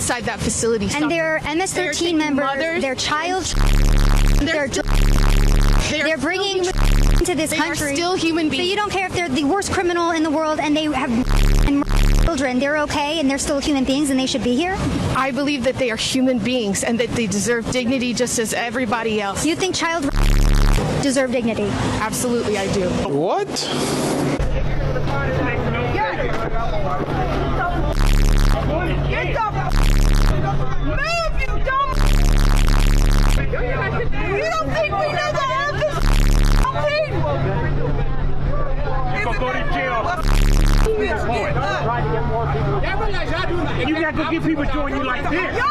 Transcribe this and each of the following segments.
inside that facility. And they're MS-13 members, they're child, they're bringing into this country. They are still human beings. So you don't care if they're the worst criminal in the world and they have children, they're okay and they're still human beings and they should be here? I believe that they are human beings and that they deserve dignity just as everybody else. You think child deserve dignity? Absolutely, I do. What? You don't think we know the earth is Go to jail. You got to get people doing you like this. Go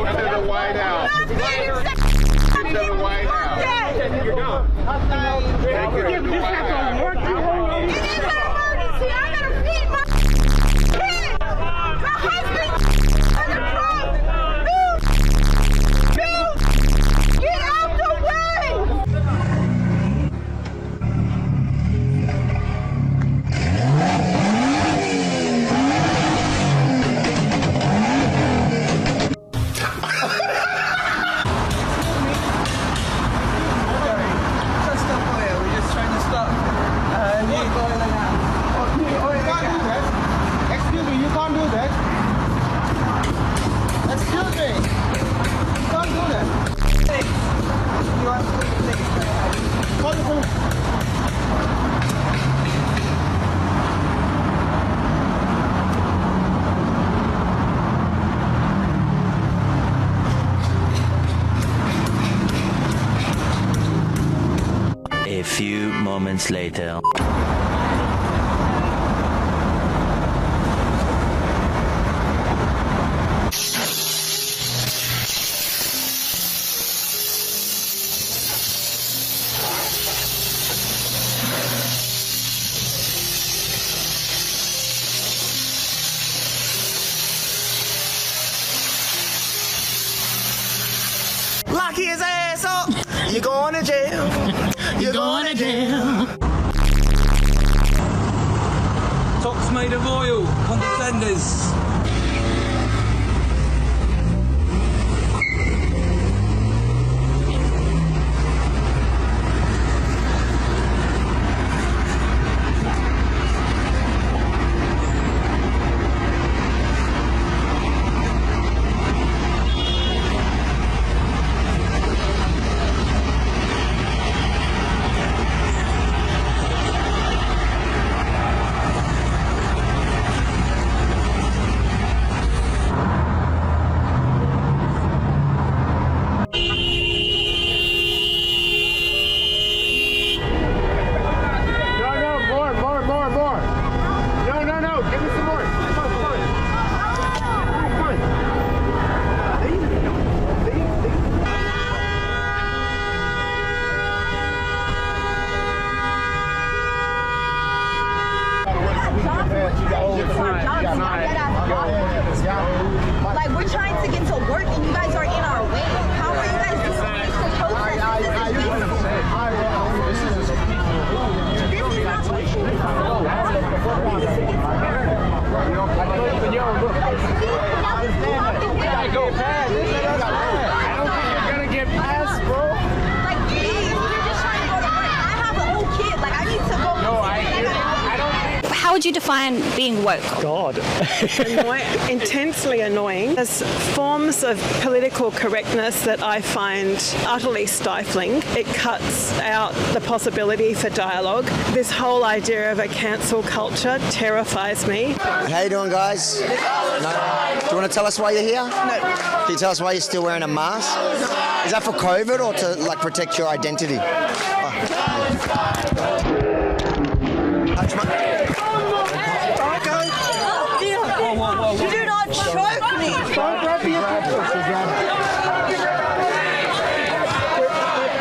to the White House. To the White House. You're done. This not going to work. It is an emergency. I gotta feed my kids. My husband on the truck. Move. Get out the way. Excuse me, you can't do that. Excuse me. You can't do that. You want to take it? Call the police. A few moments later. Lock his ass up. You're going to jail. You're going to jail. Tops made of oil, condescenders. Like, we're trying to get to work and you guys are in our way. How are you guys disengaged to protest? This is not I don't think you're going to get past, bro. like, please, we're just trying to go to work. I have a whole kid. Like, I need to go. No, I don't. How would you define being woke? God. Intensely annoying. There's forms of political correctness that I find utterly stifling. It cuts out the possibility for dialogue. This whole idea of a cancel culture terrifies me. How you doing, guys? No. Do you want to tell us why you're here? No. Can you tell us why you're still wearing a mask? Is that for COVID or to like protect your identity? You do not choke me.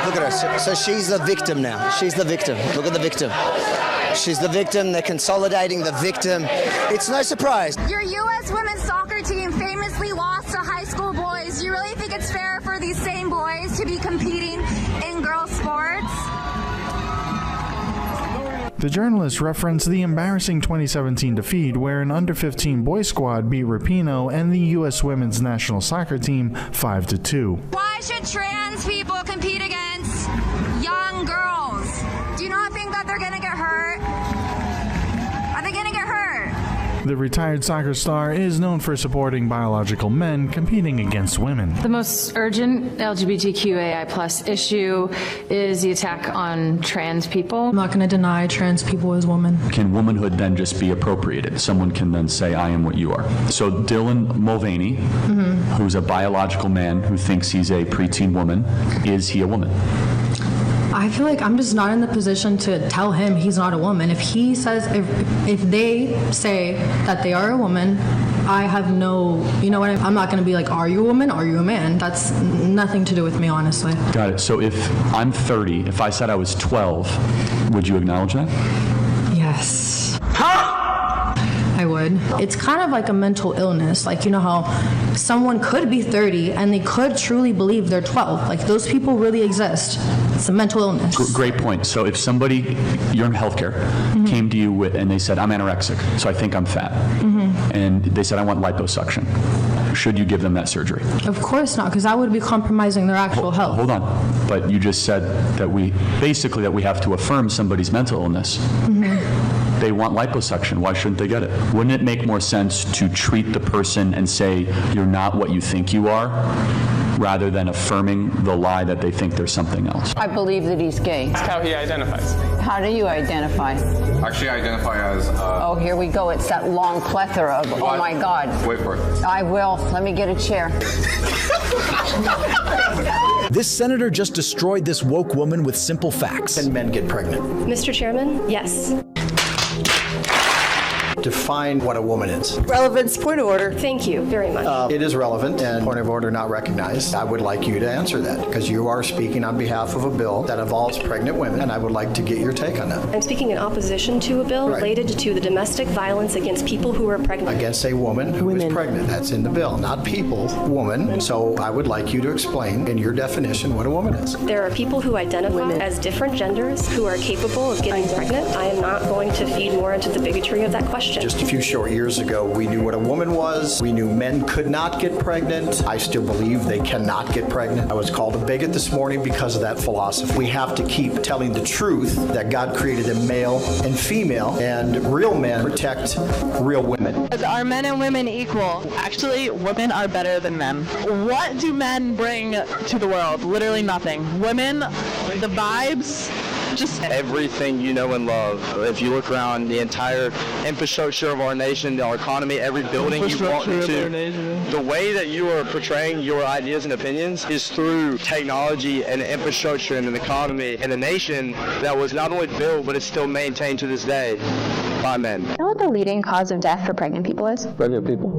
Look at her. So she's the victim now. She's the victim. Look at the victim. She's the victim. They're consolidating the victim. It's no surprise. Your U.S. women's soccer team famously lost to high school boys. You really think it's fair for these same boys to be competing in girls' sports? The journalist referenced the embarrassing 2017 defeat where an under-15 boys squad beat Rapinoe and the U.S. women's national soccer team 5-2. Why should trans people compete against young girls? Do you not think that they're gonna get hurt? Are they gonna get hurt? The retired soccer star is known for supporting biological men competing against women. The most urgent LGBTQAI+ issue is the attack on trans people. I'm not going to deny trans people as women. Can womanhood then just be appropriated? Someone can then say, I am what you are. So Dylan Mulvaney, who's a biological man who thinks he's a preteen woman, is he a woman? I feel like I'm just not in the position to tell him he's not a woman. If he says, if they say that they are a woman, I have no, you know what, I'm not going to be like, are you a woman? Are you a man? That's nothing to do with me, honestly. Got it. So if I'm 30, if I said I was 12, would you acknowledge that? Yes. I would. It's kind of like a mental illness. Like, you know how someone could be 30 and they could truly believe they're 12. Like, those people really exist. It's a mental illness. Great point. So if somebody, you're in healthcare, came to you and they said, I'm anorexic, so I think I'm fat, and they said, I want liposuction, should you give them that surgery? Of course not, because that would be compromising their actual health. Hold on. But you just said that we have to affirm somebody's mental illness. They want liposuction. Why shouldn't they get it? Wouldn't it make more sense to treat the person and say, you're not what you think you are, rather than affirming the lie that they think there's something else? I believe that he's gay. That's how he identifies. How do you identify? Actually, I identify as... oh, here we go. It's that long plethora of, oh my God. Wait for it. I will. Let me get a chair. This senator just destroyed this woke woman with simple facts. Can men get pregnant? Mr. Chairman, yes. Define what a woman is. Relevance, point of order. Thank you very much. It is relevant and point of order not recognized. I would like you to answer that because you are speaking on behalf of a bill that involves pregnant women, and I would like to get your take on that. I'm speaking in opposition to a bill related to the domestic violence against people who are pregnant. Against a woman who is pregnant. That's in the bill. Not people, woman. So I would like you to explain in your definition what a woman is. There are people who identify as different genders who are capable of getting pregnant. I am not going to feed more into the bigotry of that question. Just a few short years ago, we knew what a woman was. We knew men could not get pregnant. I still believe they cannot get pregnant. I was called a bigot this morning because of that philosophy. We have to keep telling the truth that God created a male and female, and real men protect real women. Are men and women equal? Actually, women are better than men. What do men bring to the world? Literally nothing. Women, the vibes, just everything you know and love. If you look around the entire infrastructure of our nation, our economy, every building you walk into, the way that you are portraying your ideas and opinions is through technology and infrastructure and an economy and a nation that was not only built but is still maintained to this day by men. You know what the leading cause of death for pregnant people is? Pregnant people?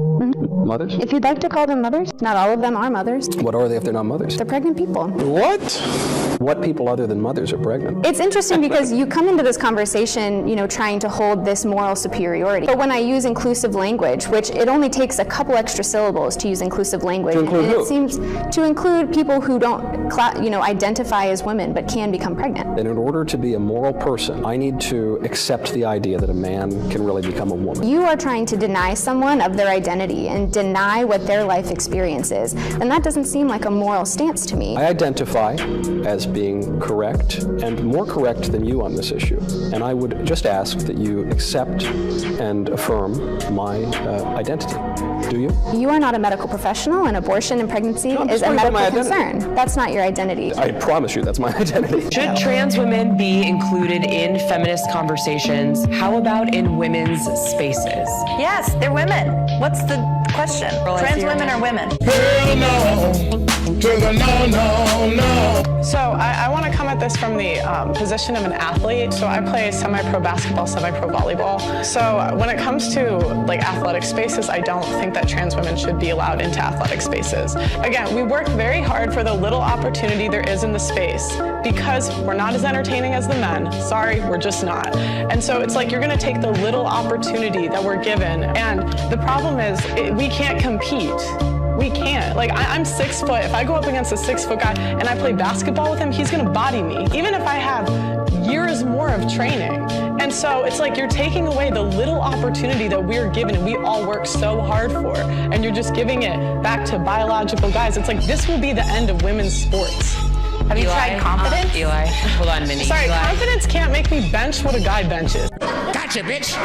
Mothers? If you'd like to call them mothers, not all of them are mothers. What are they if they're not mothers? They're pregnant people. What? What people other than mothers are pregnant? It's interesting because you come into this conversation, you know, trying to hold this moral superiority. But when I use inclusive language, which it only takes a couple extra syllables to use inclusive language, and it seems to include people who don't, identify as women but can become pregnant. And in order to be a moral person, I need to accept the idea that a man can really become a woman. You are trying to deny someone of their identity and deny what their life experience is, and that doesn't seem like a moral stance to me. I identify as being correct and more correct than you on this issue, and I would just ask that you accept and affirm my identity. Do you? You are not a medical professional, and abortion and pregnancy is a medical concern. That's not your identity. I promise you that's my identity. Should trans women be included in feminist conversations? How about in women's spaces? Yes, they're women. What's the question? Trans women are women. Hell no. To the no. So I want to come at this from the position of an athlete. So I play semi-pro basketball, semi-pro volleyball. So when it comes to athletic spaces, I don't think that trans women should be allowed into athletic spaces. Again, we work very hard for the little opportunity there is in the space because we're not as entertaining as the men. Sorry, we're just not. And so it's like you're going to take the little opportunity that we're given. And the problem is we can't compete. We can't. I'm 6 foot. If I go up against a 6 foot guy and I play basketball with him, he's going to body me. Even if I have years more of training. And so it's like you're taking away the little opportunity that we're given and we all work so hard for, and you're just giving it back to biological guys. It's like this will be the end of women's sports. Have you tried confidence? Eli, hold on, Minnie. Sorry, Eli. confidence can't make me bench what a guy benches. Gotcha, bitch!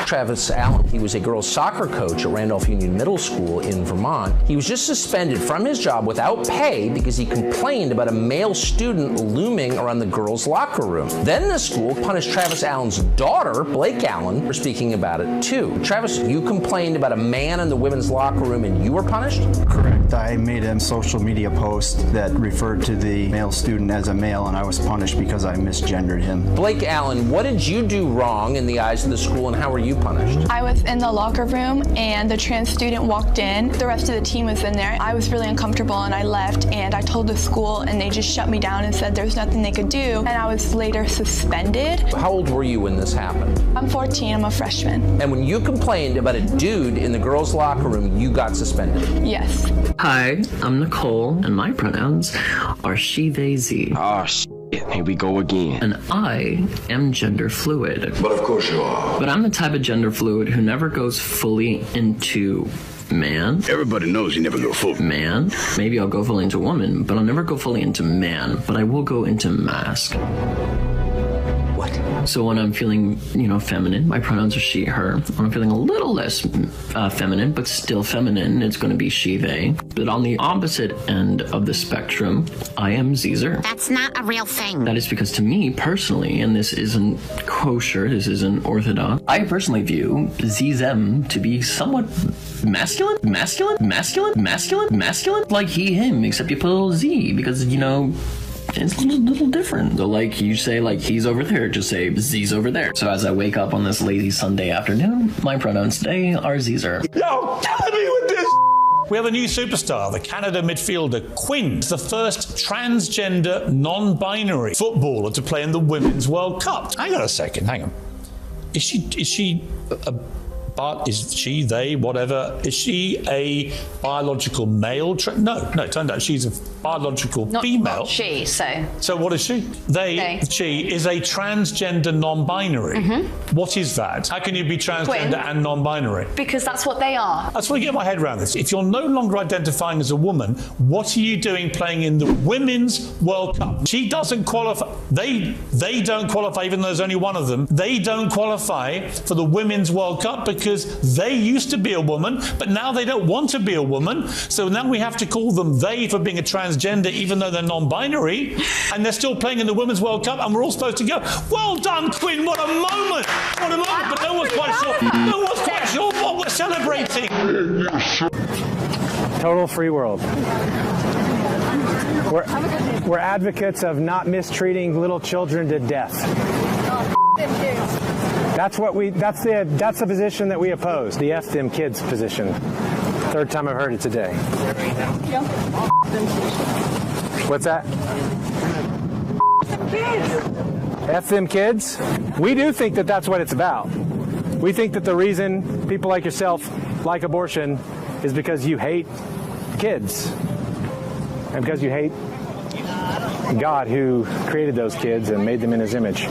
Travis Allen, he was a girls' soccer coach at Randolph Union Middle School in Vermont. He was just suspended from his job without pay because he complained about a male student looming around the girls' locker room. Then the school punished Travis Allen's daughter, Blake Allen, for speaking about it too. Travis, you complained about a man in the women's locker room and you were punished? Correct. I made a social media post that referred to the male student as a male, and I was punished because I misgendered him. Blake Allen, what did you do wrong in the eyes of the school and how were you punished? I was in the locker room and the trans student walked in. The rest of the team was in there. I was really uncomfortable and I left, and I told the school and they just shut me down and said there's nothing they could do, and I was later suspended. How old were you when this happened? I'm 14, I'm a freshman. And when you complained about a dude in the girls' locker room, you got suspended? Yes. Hi, I'm Nicole, and my pronouns are she, they, ze. Oh, shit. Here we go again. And I am gender fluid. But of course you are. But I'm the type of gender fluid who never goes fully into man. Everybody knows you never go full man. Maybe I'll go fully into woman, but I'll never go fully into man. But I will go into mask. So when I'm feeling, feminine, my pronouns are she, her. When I'm feeling a little less feminine, but still feminine, it's going to be she, they. But on the opposite end of the spectrum, I am Caesar. That's not a real thing. That is because to me, personally, and this isn't kosher, this isn't orthodox, I personally view them to be somewhat masculine, like he, him, except you put a little Z, because, it's a little different. So like you say like he's over there, just say Z's over there. So as I wake up on this lazy Sunday afternoon, my pronouns today are Z'er. Yo, killing me with this. We have a new superstar, the Canada midfielder Quinn, the first transgender, non-binary footballer to play in the Women's World Cup. Hang on a second, hang on. Is she they, whatever, is she a biological male? No, it turned out she's a biological female. Not she, so. So what is she? She is a transgender non-binary. Mm-hmm. What is that? How can you be transgender and non-binary? Because that's what they are. I just want to get my head around this. If you're no longer identifying as a woman, what are you doing playing in the Women's World Cup? She doesn't qualify. They don't qualify, even though there's only one of them. They don't qualify for the Women's World Cup because they used to be a woman, but now they don't want to be a woman. So now we have to call them they for being a transgender, even though they're non-binary, and they're still playing in the Women's World Cup, and we're all supposed to go, well done, Quinn, what a moment! What a moment, but no one's quite sure what we're celebrating. Total free world. We're advocates of not mistreating little children to death. That's the position that we oppose, the F them kids position. Third time I've heard it today. What's that? F them kids? We do think that that's what it's about. We think that the reason people like yourself like abortion is because you hate kids. And because you hate God who created those kids and made them in his image.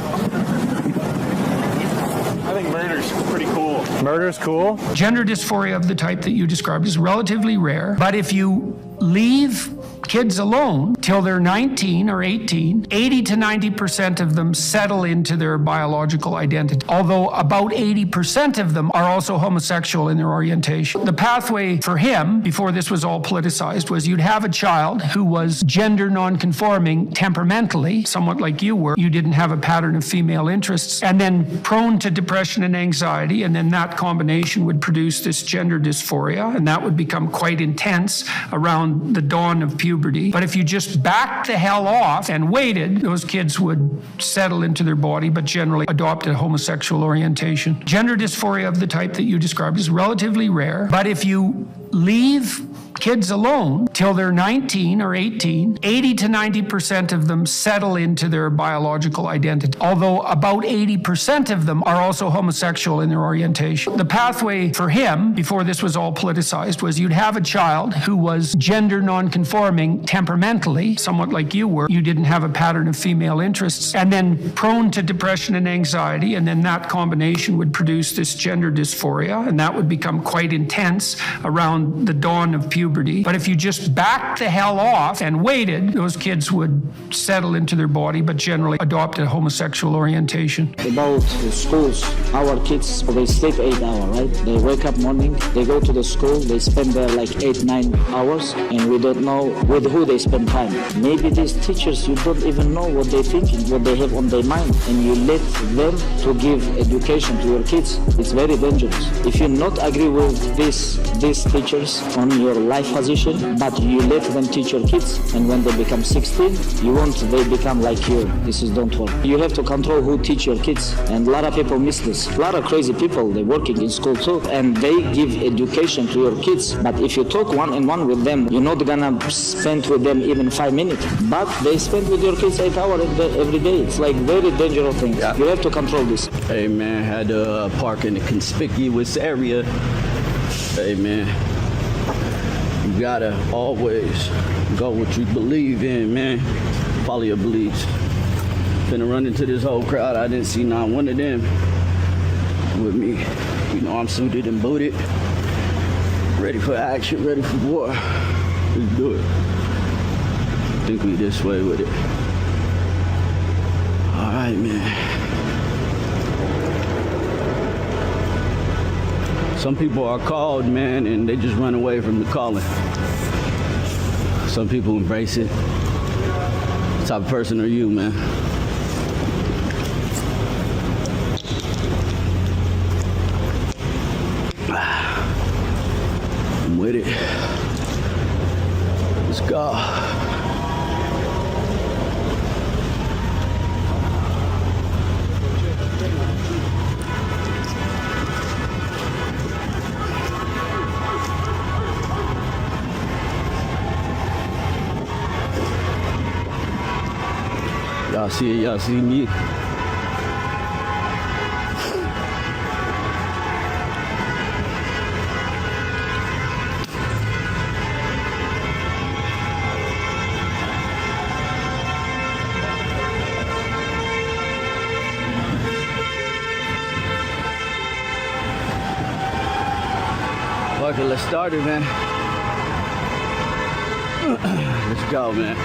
I think murder's pretty cool. Murder's cool? Gender dysphoria of the type that you described is relatively rare, but if you leave kids alone till they're 19 or 18, 80 to 90% of them settle into their biological identity, although about 80% of them are also homosexual in their orientation. The pathway for him, before this was all politicized, was you'd have a child who was gender non-conforming temperamentally, somewhat like you were. You didn't have a pattern of female interests, and then prone to depression and anxiety, and then that combination would produce this gender dysphoria, and that would become quite intense around the dawn of puberty. But if you just backed the hell off and waited, those kids would settle into their body, but generally adopt a homosexual orientation. Gender dysphoria of the type that you described is relatively rare, but if you leave kids alone till they're 19 or 18, 80 to 90% of them settle into their biological identity, although about 80% of them are also homosexual in their orientation. The pathway for him, before this was all politicized, was you'd have a child who was gender non-conforming temperamentally, somewhat like you were. You didn't have a pattern of female interests, and then prone to depression and anxiety, and then that combination would produce this gender dysphoria, and that would become quite intense around the dawn of puberty. But if you just backed the hell off and waited, those kids would settle into their body, but generally adopt a homosexual orientation. About the schools, our kids, they sleep 8 hours, right? They wake up morning, they go to the school, they spend there like 8-9 hours, and we don't know with who they spend time. Maybe these teachers, you don't even know what they're thinking, what they have on their mind, and you let them to give education to your kids. It's very dangerous. If you not agree with these teachers on your life position, but you let them teach your kids, and when they become 16, you want they become like you. This is don't work. You have to control who teach your kids, and a lot of people miss this. A lot of crazy people, they're working in school too, and they give education to your kids. But if you talk one-on-one with them, you're not gonna spend with them even 5 minutes. But they spend with your kids 8 hours every day. It's like very dangerous thing. Yeah. You have to control this. Hey man, had to park in a conspicuous area. Hey man, you gotta always go what you believe in, man. Follow your beliefs. Finna run into this whole crowd. I didn't see not one of them with me. You know I'm suited and booted, ready for action, ready for war. Let's do it. I think we this way with it. All right, man. Some people are called, man, and they just run away from the calling. Some people embrace it. What type of person are you, man? I'm with it. Let's go. Y'all see it, y'all see me. Fuck it, let's start it, man. Let's go, man.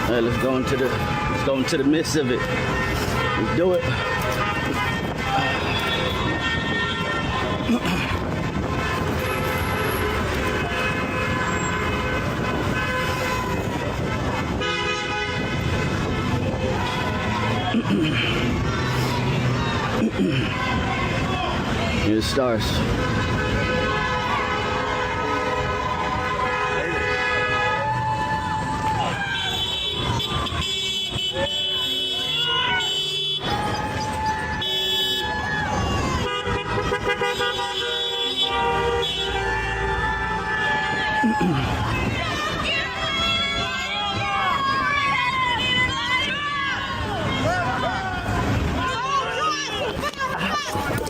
Hey, let's go into the midst of it. Let's do it. Here it starts.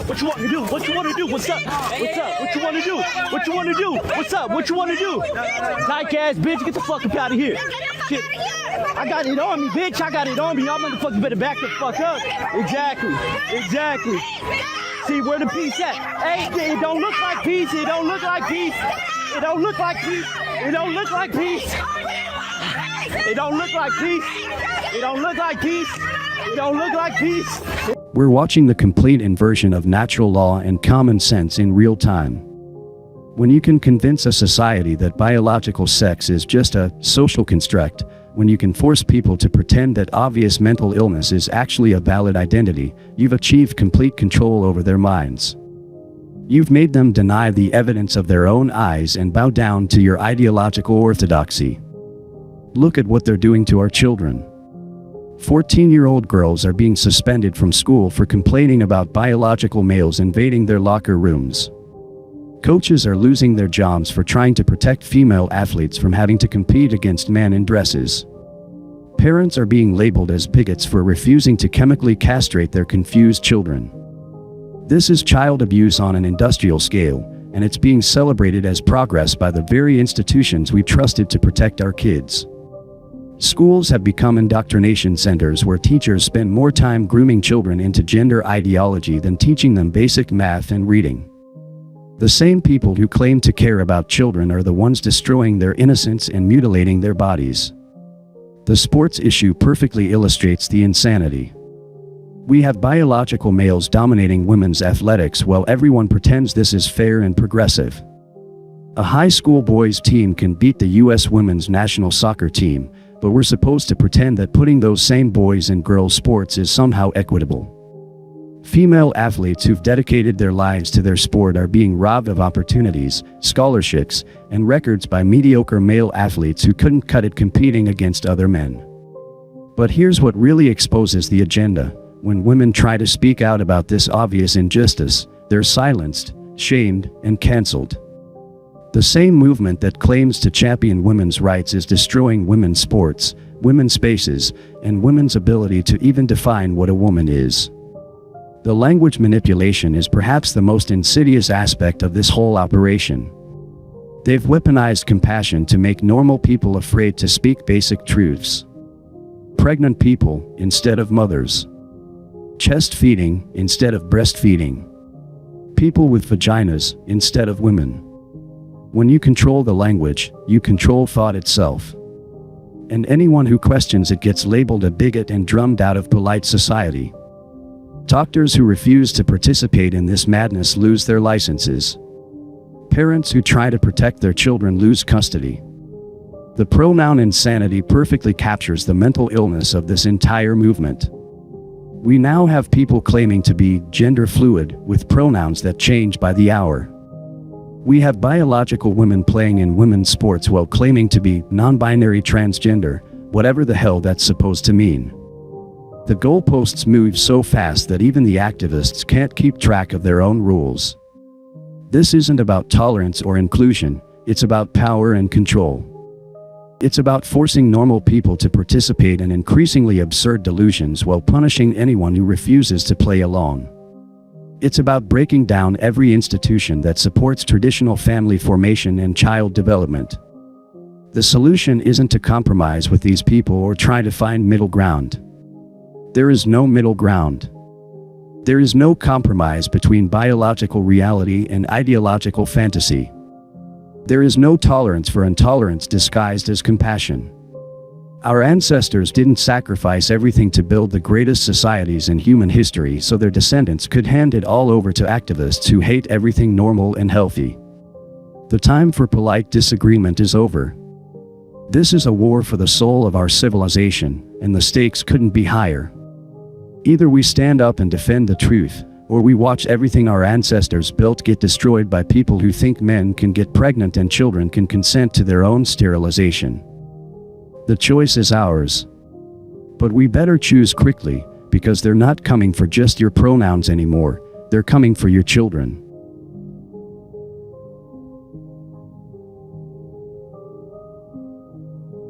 What you want to do? What you want to do? What's up? What's up? What you want to do? What you want to do? What's up? What you want to do? Dyke ass bitch, get the fuck up out of here. Shit. I got it on me, bitch. I got it on me. Y'all motherfuckers better back the fuck up. Exactly. Exactly. See where the peace at? Hey, it don't look like peace. It don't look like peace. It don't look like peace. It don't look like peace. It don't look like peace. It don't look like peace. It don't look like peace. We're watching the complete inversion of natural law and common sense in real time. When you can convince a society that biological sex is just a social construct, when you can force people to pretend that obvious mental illness is actually a valid identity, you've achieved complete control over their minds. You've made them deny the evidence of their own eyes and bow down to your ideological orthodoxy. Look at what they're doing to our children. 14-year-old girls are being suspended from school for complaining about biological males invading their locker rooms. Coaches are losing their jobs for trying to protect female athletes from having to compete against men in dresses. Parents are being labeled as bigots for refusing to chemically castrate their confused children. This is child abuse on an industrial scale, and it's being celebrated as progress by the very institutions we trusted to protect our kids. Schools have become indoctrination centers where teachers spend more time grooming children into gender ideology than teaching them basic math and reading. The same people who claim to care about children are the ones destroying their innocence and mutilating their bodies. The sports issue perfectly illustrates the insanity. We have biological males dominating women's athletics while everyone pretends this is fair and progressive. A high school boys team can beat the U.S. women's national soccer team, but we're supposed to pretend that putting those same boys in girls' sports is somehow equitable. Female athletes who've dedicated their lives to their sport are being robbed of opportunities, scholarships, and records by mediocre male athletes who couldn't cut it competing against other men. But here's what really exposes the agenda. When women try to speak out about this obvious injustice, they're silenced, shamed, and cancelled. The same movement that claims to champion women's rights is destroying women's sports, women's spaces, and women's ability to even define what a woman is. The language manipulation is perhaps the most insidious aspect of this whole operation. They've weaponized compassion to make normal people afraid to speak basic truths. Pregnant people instead of mothers. Chest feeding instead of breastfeeding. People with vaginas instead of women. When you control the language, you control thought itself. And anyone who questions it gets labeled a bigot and drummed out of polite society. Doctors who refuse to participate in this madness lose their licenses. Parents who try to protect their children lose custody. The pronoun insanity perfectly captures the mental illness of this entire movement. We now have people claiming to be gender fluid with pronouns that change by the hour. We have biological women playing in women's sports while claiming to be non-binary transgender, whatever the hell that's supposed to mean. The goalposts move so fast that even the activists can't keep track of their own rules. This isn't about tolerance or inclusion, it's about power and control. It's about forcing normal people to participate in increasingly absurd delusions while punishing anyone who refuses to play along. It's about breaking down every institution that supports traditional family formation and child development. The solution isn't to compromise with these people or try to find middle ground. There is no middle ground. There is no compromise between biological reality and ideological fantasy. There is no tolerance for intolerance disguised as compassion. Our ancestors didn't sacrifice everything to build the greatest societies in human history so their descendants could hand it all over to activists who hate everything normal and healthy. The time for polite disagreement is over. This is a war for the soul of our civilization, and the stakes couldn't be higher. Either we stand up and defend the truth, or we watch everything our ancestors built get destroyed by people who think men can get pregnant and children can consent to their own sterilization. The choice is ours. But we better choose quickly, because they're not coming for just your pronouns anymore, they're coming for your children.